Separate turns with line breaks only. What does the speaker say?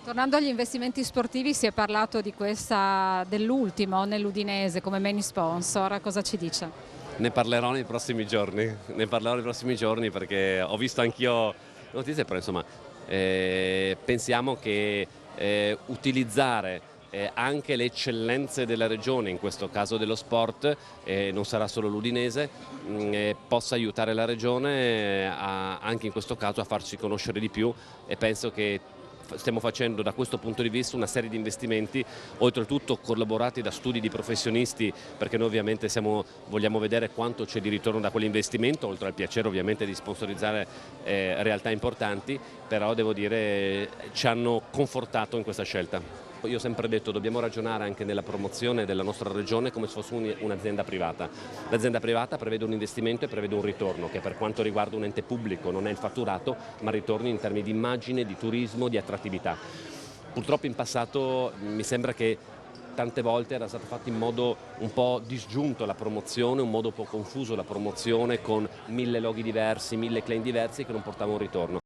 Tornando agli investimenti sportivi, si è parlato di dell'ultimo nell'Udinese come main sponsor, cosa ci dice?
Ne parlerò nei prossimi giorni, perché ho visto anch'io notizie, però insomma pensiamo che utilizzare anche le eccellenze della regione, in questo caso dello sport, non sarà solo l'Udinese, possa aiutare la regione anche in questo caso a farci conoscere di più, e penso che stiamo facendo da questo punto di vista una serie di investimenti, oltretutto collaborati da studi di professionisti, perché noi ovviamente vogliamo vedere quanto c'è di ritorno da quell'investimento, oltre al piacere ovviamente di sponsorizzare realtà importanti, però devo dire ci hanno confortato in questa scelta. Io ho sempre detto che dobbiamo ragionare anche nella promozione della nostra regione come se fosse un'azienda privata. L'azienda privata prevede un investimento e prevede un ritorno che, per quanto riguarda un ente pubblico, non è il fatturato, ma ritorni in termini di immagine, di turismo, di attrattività. Purtroppo in passato mi sembra che tante volte era stato fatto in modo un po' disgiunto la promozione, un modo un po' confuso la promozione, con 1000 loghi diversi, 1000 claim diversi che non portavano un ritorno.